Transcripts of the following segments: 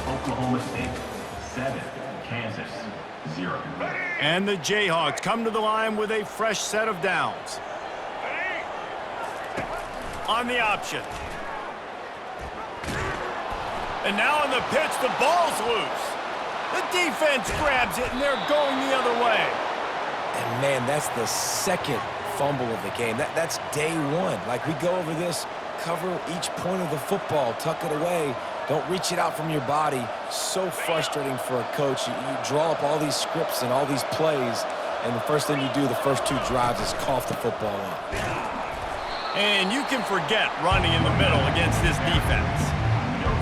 Oklahoma State 7, Kansas 0. And the Jayhawks come to the line with a fresh set of downs. On the option. And now on the pitch, the ball's loose. The defense grabs it, and they're going the other way. And, man, that's the second fumble of the game. That's day one. Like, we go over this, cover each point of the football, tuck it away. Don't reach it out from your body. So frustrating for a coach. You draw up all these scripts and all these plays, and the first thing you do the first two drives is cough the football up. And you can forget running in the middle against this defense.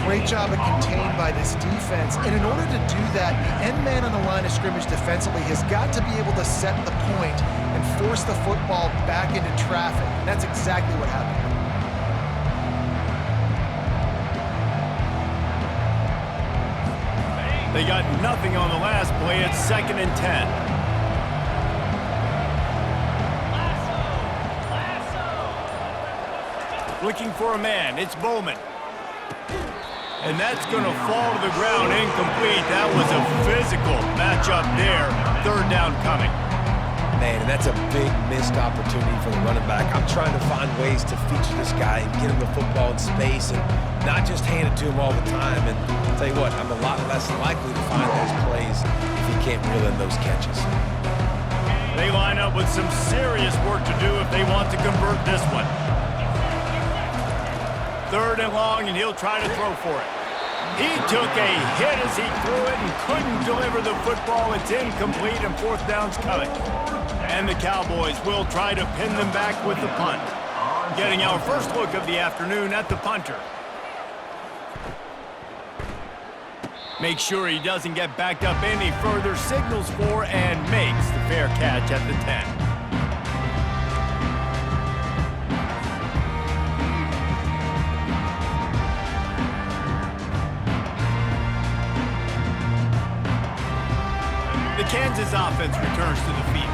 Great job of contained by this defense. And in order to do that, the end man on the line of scrimmage defensively has got to be able to set the point and force the football back into traffic. And that's exactly what happened. They got nothing on the last play. It's 2nd and 10. Looking for a man. It's Bowman. And that's going to fall to the ground incomplete. That was a physical matchup there. 3rd down coming. Man, and that's a big missed opportunity for the running back. I'm trying to find ways to feature this guy and get him the football in space and not just hand it to him all the time. And I'll tell you what, I'm a lot less likely to find those plays if he can't reel in those catches. They line up with some serious work to do if they want to convert this one. 3rd and long, and he'll try to throw for it. He took a hit as he threw it and couldn't deliver the football. It's incomplete, and 4th down's coming. And the Cowboys will try to pin them back with the punt. Getting our first look of the afternoon at the punter. Make sure he doesn't get backed up any further, signals for and makes the fair catch at the 10. The Kansas offense returns to the field.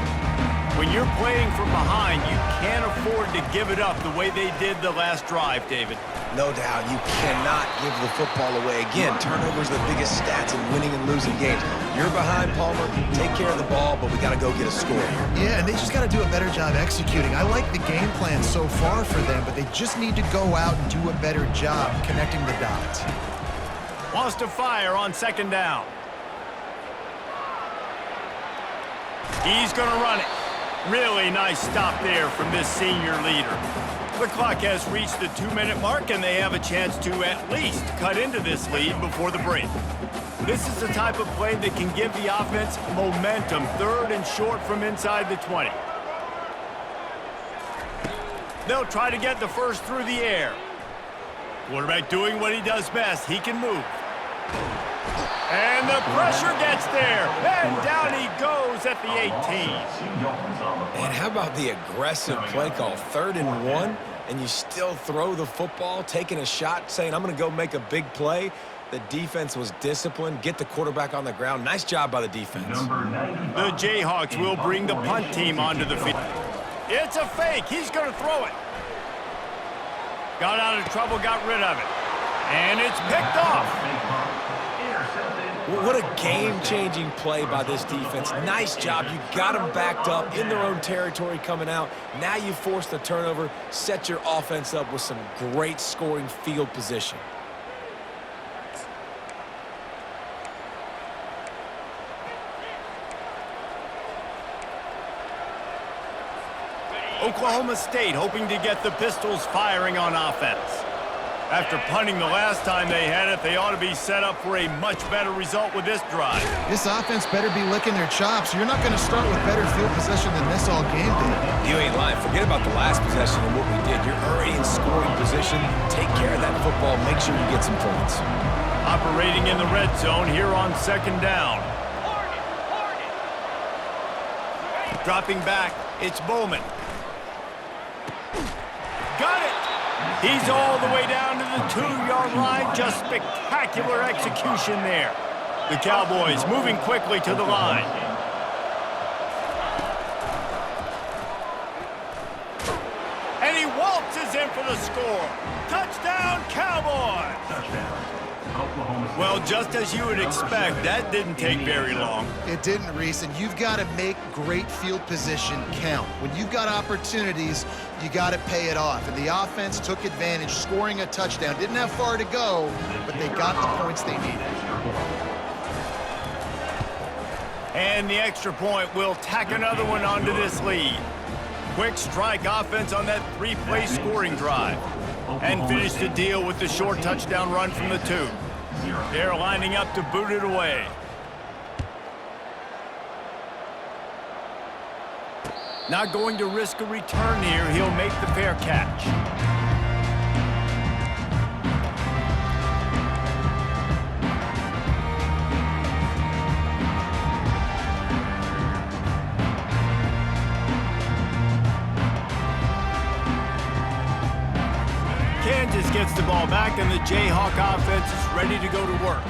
When you're playing from behind, you can't afford to give it up the way they did the last drive, David. No doubt, you cannot give the football away. Again, turnovers are the biggest stats in winning and losing games. You're behind, Palmer, take care of the ball, but we got to go get a score here. Yeah, and they just got to do a better job executing. I like the game plan so far for them, but they just need to go out and do a better job connecting the dots. Wants to fire on 2nd down. He's going to run it. Really nice stop there from this senior leader. The clock has reached the 2-minute mark, and they have a chance to at least cut into this lead before the break. This is the type of play that can give the offense momentum. 3rd and short from inside the 20. They'll try to get the first through the air. Quarterback doing what he does best. He can move. And the pressure gets there. And down he goes at the 18. And how about the aggressive play call? 3rd and 1, and you still throw the football, taking a shot, saying, I'm going to go make a big play. The defense was disciplined, get the quarterback on the ground. Nice job by the defense. The Jayhawks will bring the punt team onto the field. It's a fake. He's going to throw it. Got out of trouble, got rid of it. And it's picked off. What a game-changing play by this defense. Nice job. You got them backed up in their own territory coming out. Now you force the turnover, set your offense up with some great scoring field position. Oklahoma State hoping to get the Pistols firing on offense. After punting the last time they had it, they ought to be set up for a much better result with this drive. This offense better be licking their chops. You're not going to start with better field possession than this all game did. You ain't lying. Forget about the last possession and what we did. You're already in scoring position. Take care of that football. Make sure you get some points. Operating in the red zone here on 2nd down. Dropping back, it's Bowman. Got it! He's all the way down to the 2-yard line. Just spectacular execution there. The Cowboys moving quickly to the line. And he waltzes in for the score. Touchdown, Cowboys! Touchdown. Oklahoma State. Well, just as you would expect, that didn't take very long. It didn't, Reese, and you've got to make great field position count. When you've got opportunities, you got to pay it off. And the offense took advantage, scoring a touchdown. Didn't have far to go, but they got the points they needed. And the extra point will tack another one onto this lead. Quick strike offense on that three-play scoring drive. And finish the deal with the short touchdown run from the 2. They're lining up to boot it away. Not going to risk a return here. He'll make the fair catch. Kansas gets the ball back, and the Jayhawk offense is ready to go to work.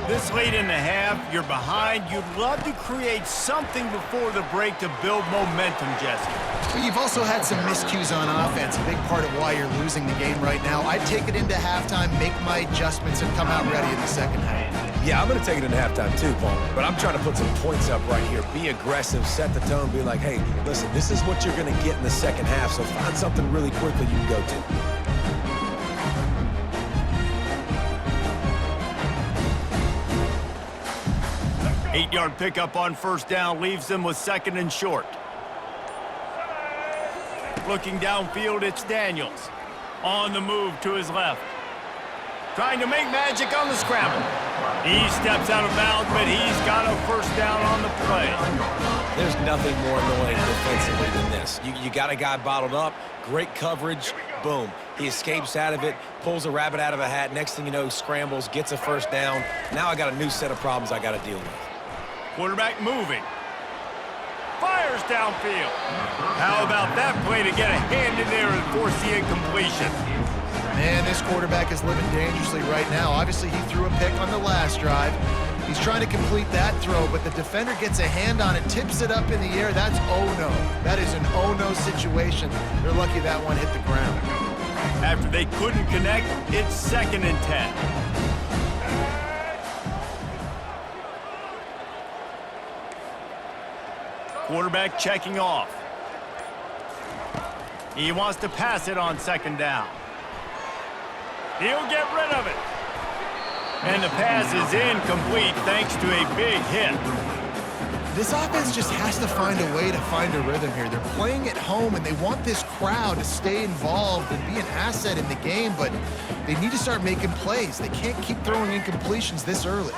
This late in the half, you're behind. You'd love to create something before the break to build momentum, Jesse. But you've also had some miscues on offense, a big part of why you're losing the game right now. I'd take it into halftime, make my adjustments, and come out ready in the second half. Yeah, I'm going to take it into halftime too, Paul. But I'm trying to put some points up right here. Be aggressive, set the tone, be like, hey, listen, this is what you're going to get in the second half, so find something really quickly you can go to. 8-yard pickup on first down leaves them with 2nd and short. Looking downfield, it's Daniels. On the move to his left. Trying to make magic on the scramble. He steps out of bounds, but he's got a first down on the play. There's nothing more annoying defensively than this. You got a guy bottled up, great coverage, boom. He escapes out of it, pulls a rabbit out of a hat. Next thing you know, scrambles, gets a first down. Now I got a new set of problems I got to deal with. Quarterback moving. Fires downfield. How about that play to get a hand in there and force the incompletion? Man, this quarterback is living dangerously right now. Obviously, he threw a pick on the last drive. He's trying to complete that throw, but the defender gets a hand on it, tips it up in the air. That's oh-no. That is an oh-no situation. They're lucky that one hit the ground. After they couldn't connect, it's 2nd and 10. Quarterback checking off. He wants to pass it on 2nd down. He'll get rid of it. And the pass is incomplete thanks to a big hit. This offense just has to find a way to find a rhythm here. They're playing at home, and they want this crowd to stay involved and be an asset in the game, but they need to start making plays. They can't keep throwing incompletions this early.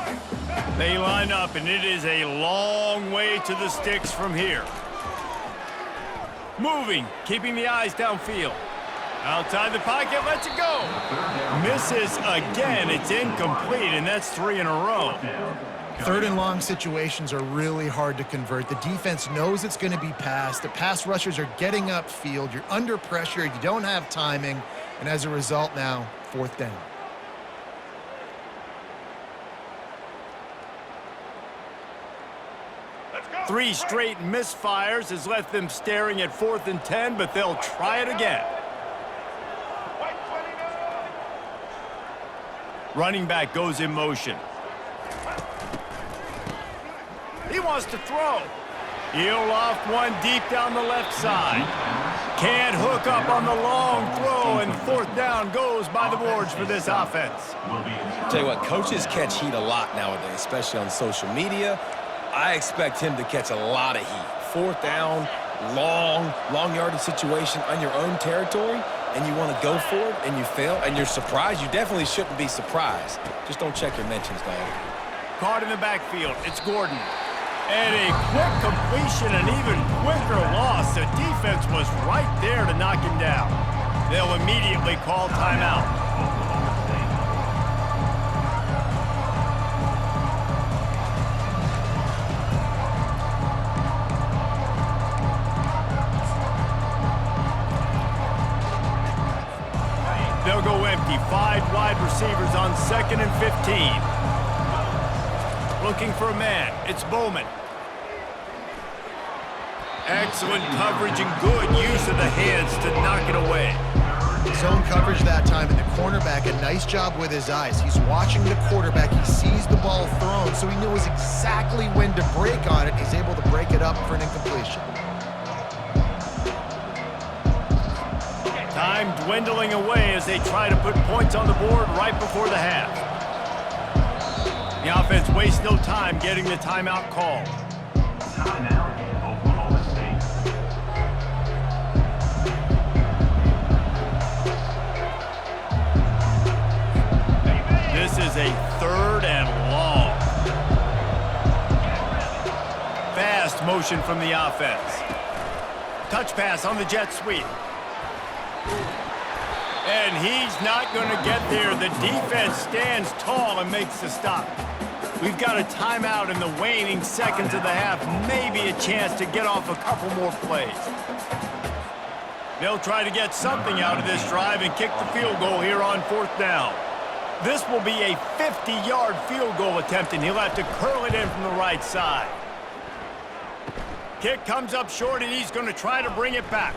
They line up, and it is a long way to the sticks from here. Moving, keeping the eyes downfield. Outside the pocket, lets it go. Misses again. It's incomplete, and that's 3 in a row. 3rd and long situations are really hard to convert. The defense knows it's going to be passed. The pass rushers are getting upfield. You're under pressure. You don't have timing. And as a result now, 4th down. Three straight misfires has left them staring at 4th and 10, but they'll try it again. Running back goes in motion. He wants to throw. He'll loft one deep down the left side. Can't hook up on the long throw, and 4th down goes by the boards for this offense. Tell you what, coaches catch heat a lot nowadays, especially on social media. I expect him to catch a lot of heat. 4th down, long yardage situation on your own territory, and you want to go for it, and you fail, and you're surprised. You definitely shouldn't be surprised. Just don't check your mentions, dog. Caught in the backfield, it's Gordon. And a quick completion, an even quicker loss. The defense was right there to knock him down. They'll immediately call timeout. They'll go empty. 5 wide receivers on 2nd and 15. Looking for a man. It's Bowman. Excellent coverage and good use of the hands to knock it away. Zone coverage that time, and the cornerback, a nice job with his eyes. He's watching the quarterback. He sees the ball thrown, so he knows exactly when to break on it. He's able to break it up for an incompletion. Time dwindling away as they try to put points on the board right before the half. The offense wastes no time getting the timeout called. Timeout, Oklahoma State. This is a 3rd and long. Fast motion from the offense. Touch pass on the jet sweep. And he's not going to get there. The defense stands tall and makes the stop. We've got a timeout in the waning seconds of the half. Maybe a chance to get off a couple more plays. They'll try to get something out of this drive and kick the field goal here on 4th down. This will be a 50-yard field goal attempt, and he'll have to curl it in from the right side. Kick comes up short, and he's going to try to bring it back.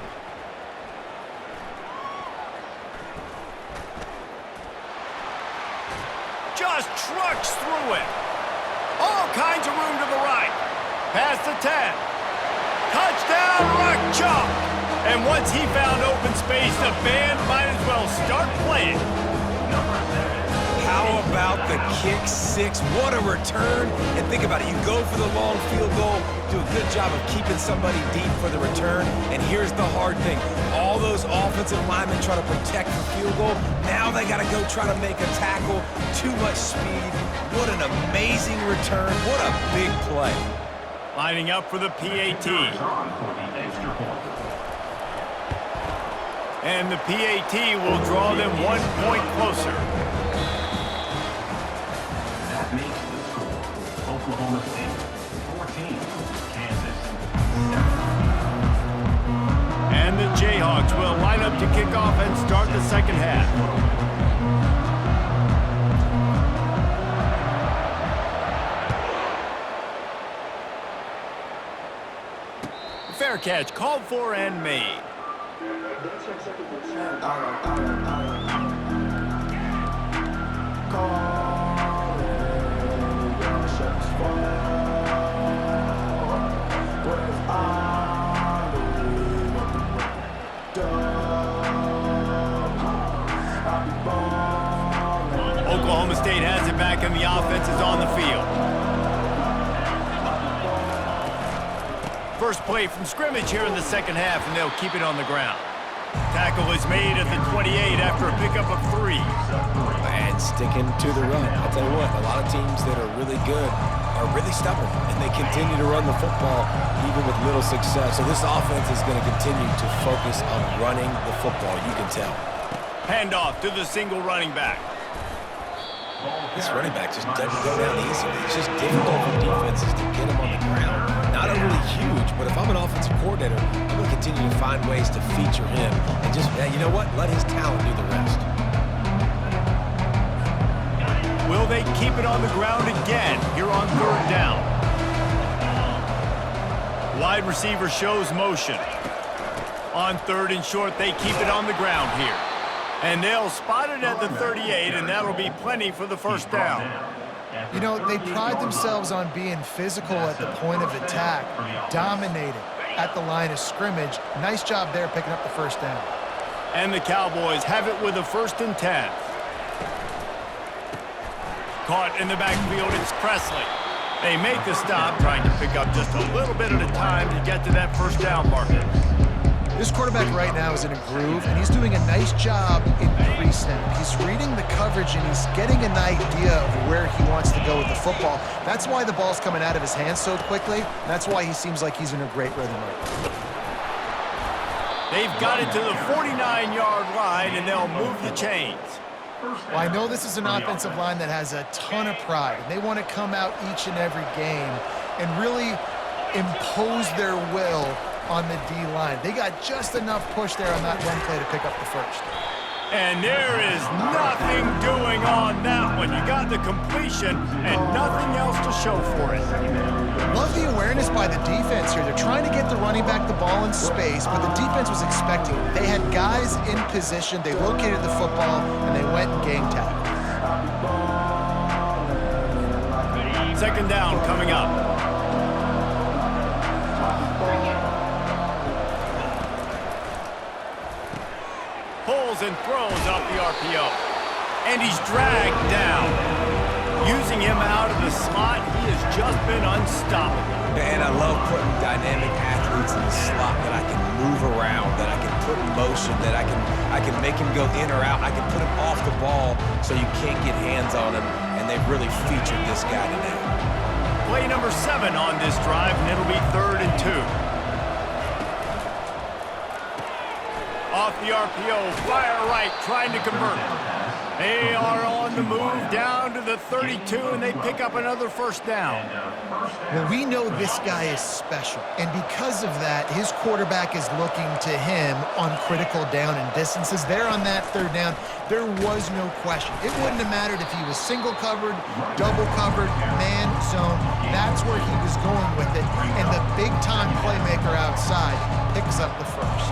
Just trucks through it. All kinds of room to the right. Past the 10. Touchdown, Rock Chalk. And once he found open space, the band might as well start playing. How about the kick six? What a return. And think about it. You go for the long field goal, do a good job of keeping somebody deep for the return. And here's the hard thing. All those offensive linemen try to protect the field goal. Now they got to go try to make a tackle. Too much speed. What an amazing return. What a big play. Lining up for the PAT. And the PAT will draw them 1 point closer. That makes the score Oklahoma State 14, Kansas 7. And the Jayhawks will line up to kick off and start the second half. Fair catch called for and made. Oklahoma State has it back and the offense is on the field. First play from scrimmage here in the second half, and they'll keep it on the ground. Tackle is made at the 28 after a pickup of 3. And sticking to the run. I'll tell you what, a lot of teams that are really good are really stubborn, and they continue to run the football even with little success. So this offense is going to continue to focus on running the football, you can tell. Handoff to the single running back. This running back just doesn't go down easily. It's just difficult for defenses to get him on the ground. Not overly huge, but if I'm an offensive coordinator, I'm going to continue to find ways to feature him. And just, yeah, you know what? Let his talent do the rest. Will they keep it on the ground again here on 3rd down? Wide receiver shows motion. On 3rd and short, they keep it on the ground here. And they'll spot it at the 38, and that'll be plenty for the first down. You know, they pride themselves on being physical at the point of attack, dominating at the line of scrimmage. Nice job there picking up the first down. And the Cowboys have it with a 1st and 10. Caught in the backfield, it's Presley. They make the stop, trying to pick up just a little bit at a time to get to that first down marker. This quarterback right now is in a groove, and he's doing a nice job in pre-snap. He's reading the coverage, and he's getting an idea of where he wants to go with the football. That's why the ball's coming out of his hands so quickly. That's why he seems like he's in a great rhythm right now. They've got it to the 49-yard line, and they'll move the chains. Well, I know this is an offensive line that has a ton of pride, and they want to come out each and every game and really impose their will on the D-line. They got just enough push there on that one play to pick up the first. And there is nothing doing on that one. You got the completion and nothing else to show for it. Love the awareness by the defense here. They're trying to get the running back the ball in space, but the defense was expecting it. They had guys in position. They located the football, and they went and game tackle. Second down coming up. Pulls and throws off the RPO. And he's dragged down. Using him out of the slot, he has just been unstoppable. And I love putting dynamic athletes in the slot that I can move around, that I can put in motion, that I can make him go in or out. I can put him off the ball so you can't get hands on him, and they've really featured this guy today. Play number 7 on this drive, and it'll be 3rd and 2. Off the RPO, fire right, trying to convert. They are on the move down to the 32, and they pick up another first down. Well, we know this guy is special, and because of that, his quarterback is looking to him on critical down and distances. There on that 3rd down, there was no question. It wouldn't have mattered if he was single covered, double covered, man zone. That's where he was going with it, and the big-time playmaker outside picks up the first.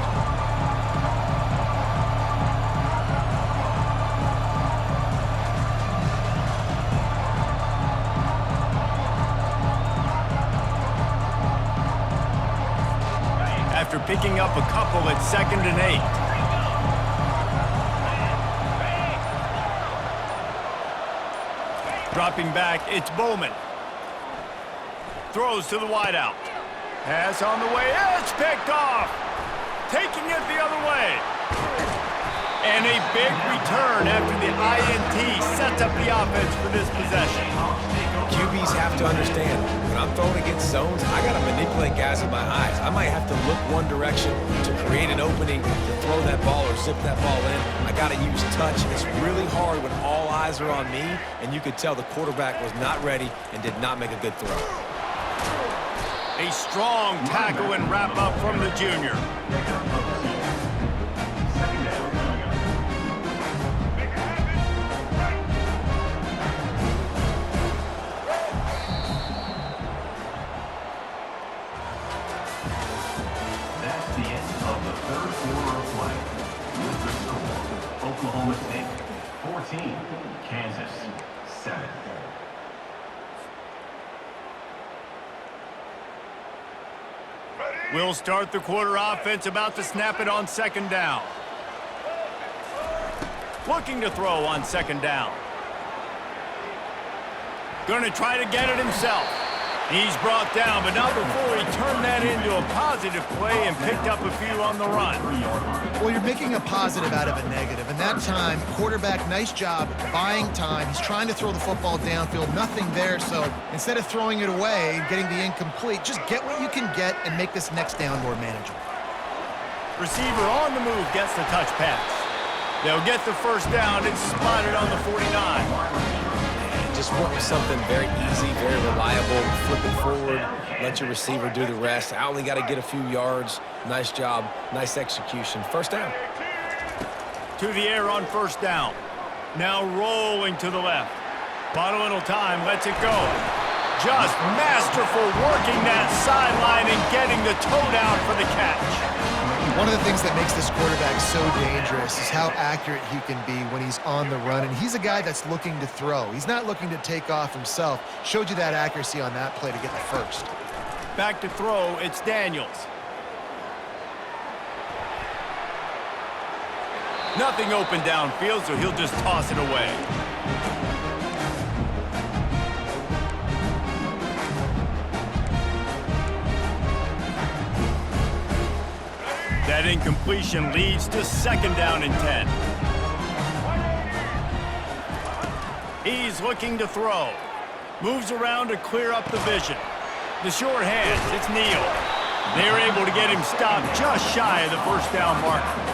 After picking up a couple at 2nd and 8. Dropping back, it's Bowman. Throws to the wideout. Pass on the way, it's picked off. Taking it the other way. And a big return after the INT sets up the offense for this possession. QBs have to understand, when I'm throwing against zones, I got to manipulate guys with my eyes. I might have to look one direction to create an opening to throw that ball or zip that ball in. I got to use touch. It's really hard when all eyes are on me, and you could tell the quarterback was not ready and did not make a good throw. A strong tackle and wrap up from the junior. Oklahoma State 14, Kansas 7. We'll start the quarter offense, about to snap it on 2nd down. Looking to throw on 2nd down. Going to try to get it himself. He's brought down, but not before he turned that into a positive play and picked up a few on the run. Well, you're making a positive out of a negative, and that time, quarterback, nice job buying time. He's trying to throw the football downfield, nothing there, so instead of throwing it away and getting the incomplete, just get what you can get and make this next down more manageable. Receiver on the move gets the touch pass. They'll get the first down. It's spotted on the 49. Just wanting something very easy, very reliable. Flip it forward, let your receiver do the rest. I only got to get a few yards. Nice job, nice execution. First down. To the air on 1st down. Now rolling to the left. Bottle time, lets it go. Just masterful working that sideline and getting the toe down for the catch. One of the things that makes this quarterback so dangerous is how accurate he can be when he's on the run, and he's a guy that's looking to throw. He's not looking to take off himself. Showed you that accuracy on that play to get the first. Back to throw, it's Daniels. Nothing open downfield, so he'll just toss it away. That incompletion leads to 2nd down and 10. He's looking to throw. Moves around to clear up the vision. The short hands, it's Neal. They're able to get him stopped just shy of the 1st down marker.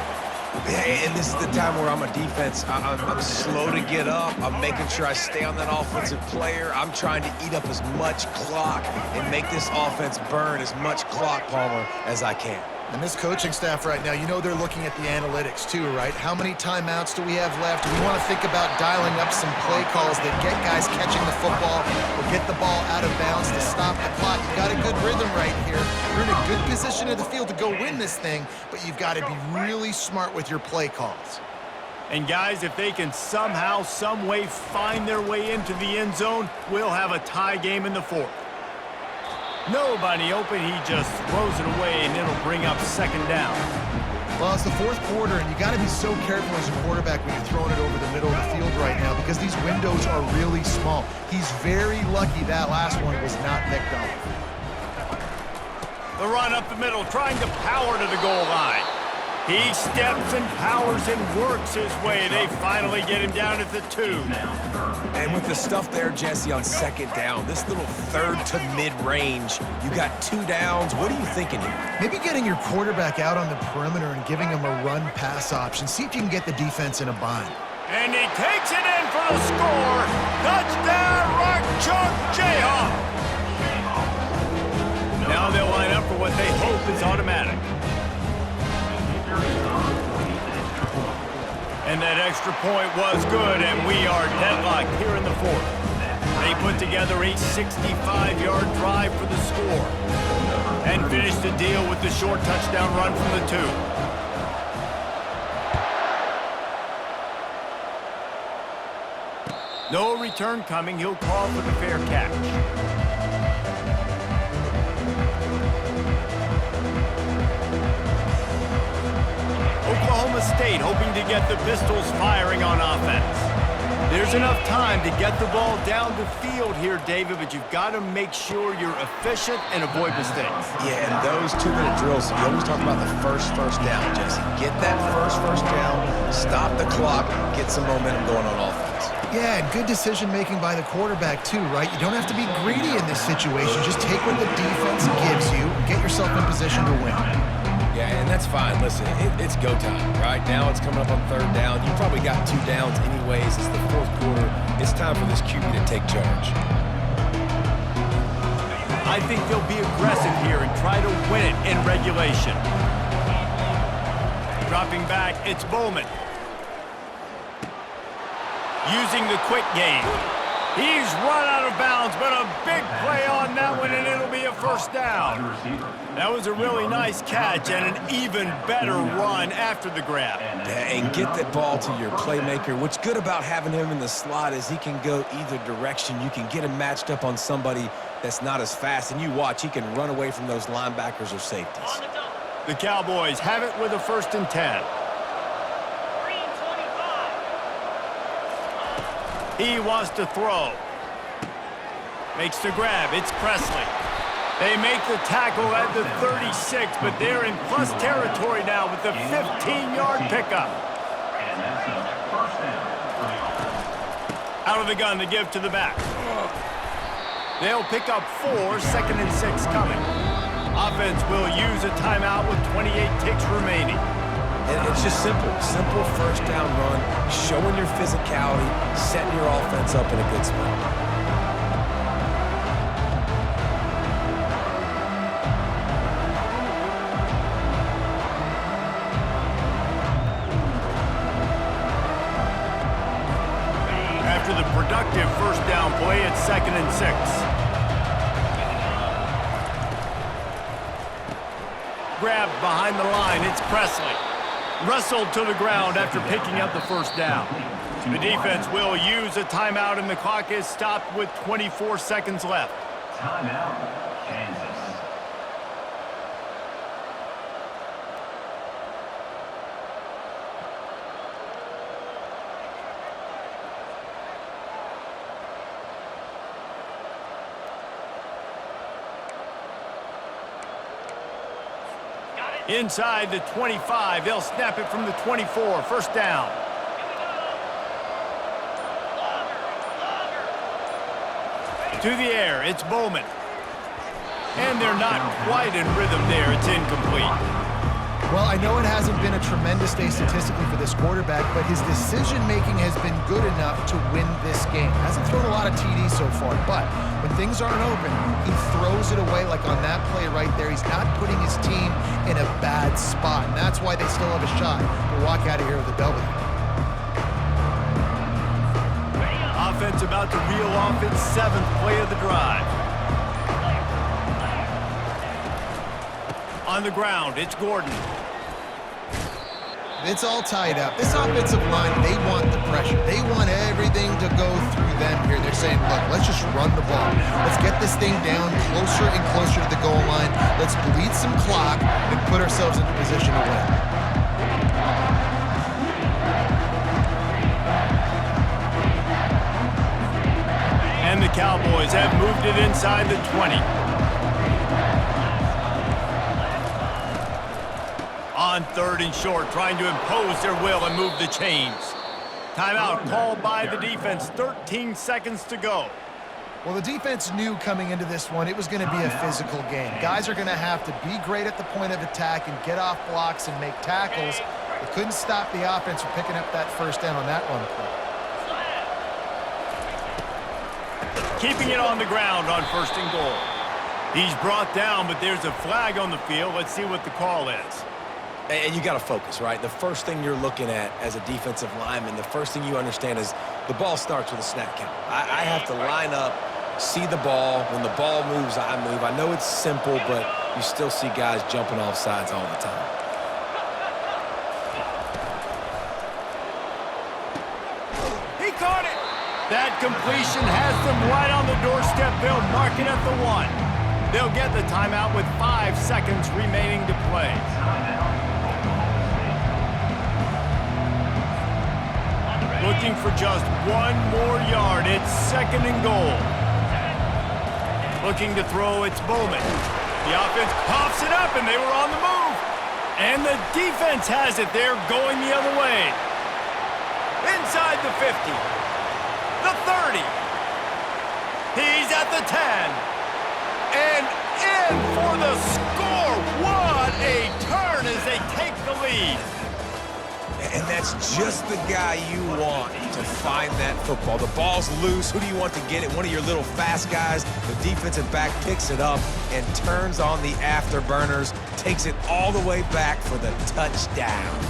And this is the time where I'm a defense. I'm slow to get up. I'm making sure I stay on that offensive player. I'm trying to eat up as much clock and make this offense burn as much clock, Palmer, as I can. And this coaching staff right now, you know they're looking at the analytics too, right? How many timeouts do we have left? We want to think about dialing up some play calls that get guys catching the football or get the ball out of bounds to stop the clock. You've got a good rhythm right here. You're in a good position of the field to go win this thing, but you've got to be really smart with your play calls. And guys, if they can somehow, some way find their way into the end zone, we'll have a tie game in the fourth. Nobody open, he just throws it away, and it'll bring up second down. Well, it's the fourth quarter, and you got to be so careful as a quarterback when you're throwing it over the middle of the field right now because these windows are really small. He's very lucky that last one was not picked off. The run up the middle, trying to power to the goal line. He steps and powers and works his way. They finally get him down at the 2. And with the stuff there, Jesse, on second down, this little third to mid-range, you got 2 downs. What are you thinking here? Maybe getting your quarterback out on the perimeter and giving him a run-pass option. See if you can get the defense in a bind. And he takes it in for the score. Touchdown, Rock Chalk Jayhawk. Now they'll line up for what they hope is automatic. And that extra point was good, and we are deadlocked here in the fourth. They put together a 65-yard drive for the score and finished the deal with the short touchdown run from the 2. No return coming. He'll call for the fair catch. Oklahoma State hoping to get the Pistols firing on offense. There's enough time to get the ball down the field here, David, but you've got to make sure you're efficient and avoid mistakes. Yeah, and those 2-minute drills, you always talk about the first down, Jesse. Get that first down, stop the clock, get some momentum going on offense. Yeah, and good decision-making by the quarterback, too, right? You don't have to be greedy in this situation. Just take what the defense gives you and get yourself in position to win. Yeah, and that's fine. Listen, it's go time, right? Now it's coming up on third down. You probably got 2 downs anyways. It's the fourth quarter. It's time for this QB to take charge. I think they'll be aggressive here and try to win it in regulation. Dropping back, it's Bowman. Using the quick game. He's run out of bounds, but a big play on that one, and it'll be a first down. That was a really nice catch and an even better run after the grab. Yeah, and get that ball to your playmaker. What's good about having him in the slot is he can go either direction. You can get him matched up on somebody that's not as fast, and you watch, he can run away from those linebackers or safeties. The Cowboys have it with a 1st and 10. He wants to throw. Makes the grab. It's Presley. They make the tackle at the 36, but they're in plus territory now with the 15-yard pickup. And that's a first down. Out of the gun to give to the back. They'll pick up 4, 2nd and 6 coming. Offense will use a timeout with 28 ticks remaining. And it's just simple first down run, showing your physicality, setting your offense up in a good spot. After the productive first down play, it's 2nd and 6. Grabbed behind the line, it's Presley. Wrestled to the ground after picking up the first down. The defense will use a timeout, and the clock is stopped with 24 seconds left. Timeout, Kansas. Inside the 25, they'll snap it from the 24. First down. To the air, it's Bowman. And they're not quite in rhythm there. It's incomplete. Well, I know it hasn't been a tremendous day statistically for this quarterback, but his decision-making has been good enough to win this game. Hasn't thrown a lot of TDs so far, but when things aren't open, he throws it away like on that play right there. He's not putting his team in a bad spot, and that's why they still have a shot to walk out of here with a W. Offense about to reel off its 7th play of the drive. On the ground, it's Gordon. It's all tied up. This offensive line, they want the pressure. They want everything to go through them here. They're saying, look, let's just run the ball. Let's get this thing down closer and closer to the goal line. Let's bleed some clock and put ourselves into position to win. And the Cowboys have moved it inside the 20. On 3rd and short, trying to impose their will and move the chains. Timeout called by the defense, 13 seconds to go. Well, the defense knew coming into this one it was going to be a physical game. Guys are going to have to be great at the point of attack and get off blocks and make tackles. They couldn't stop the offense from picking up that first down on that run play. Keeping it on the ground on 1st and goal. He's brought down, but there's a flag on the field. Let's see what the call is. And you got to focus, right? The first thing you're looking at as a defensive lineman, the first thing you understand is the ball starts with a snap count. I have to line up, see the ball. When the ball moves, I move. I know it's simple, but you still see guys jumping off sides all the time. He caught it! That completion has them right on the doorstep. They'll mark it at the 1. They'll get the timeout with 5 seconds remaining to play. Looking for just 1 more yard. It's 2nd and goal. Looking to throw, it's Bowman. The offense pops it up, and they were on the move. And the defense has it. They're going the other way. Inside the 50. The 30. He's at the 10. And in for the score. What a turn as they take the lead. And that's just the guy you want to find that football. The ball's loose. Who do you want to get it? One of your little fast guys. The defensive back picks it up and turns on the afterburners, takes it all the way back for the touchdown.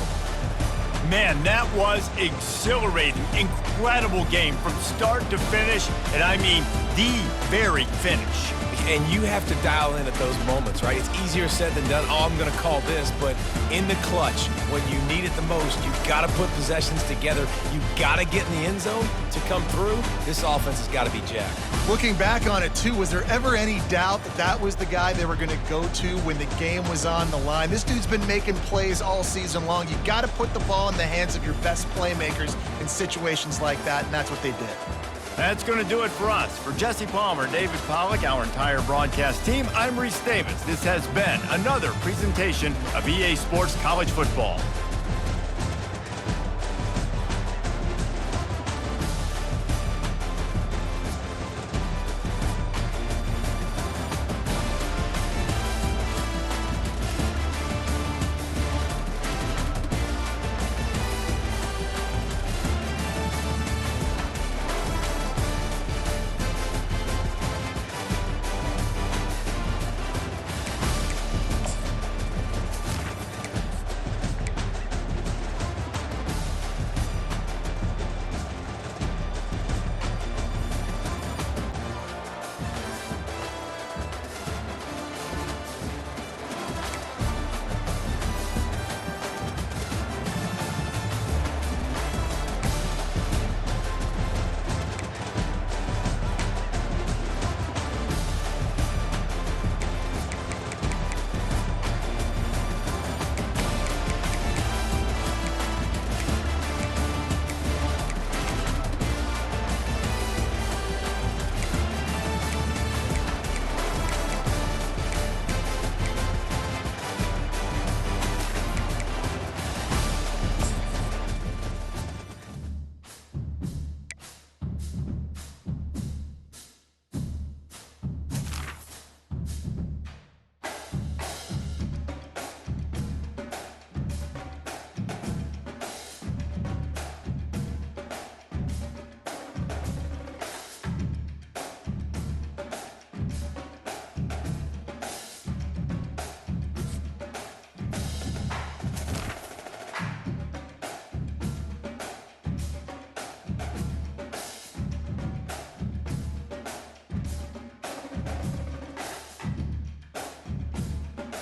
Man, that was exhilarating. Incredible game from start to finish, and I mean the very finish. And you have to dial in at those moments, right? It's easier said than done. Oh, I'm going to call this, but in the clutch, when you need it the most, you've got to put possessions together. You've got to get in the end zone to come through. This offense has got to be jacked. Looking back on it, too, was there ever any doubt that that was the guy they were going to go to when the game was on the line? This dude's been making plays all season long. You got to put the ball in the hands of your best playmakers in situations like that, and that's what they did. That's going to do it for us. For Jesse Palmer, David Pollack, our entire broadcast team, I'm Reese Davis. This has been another presentation of EA Sports College Football.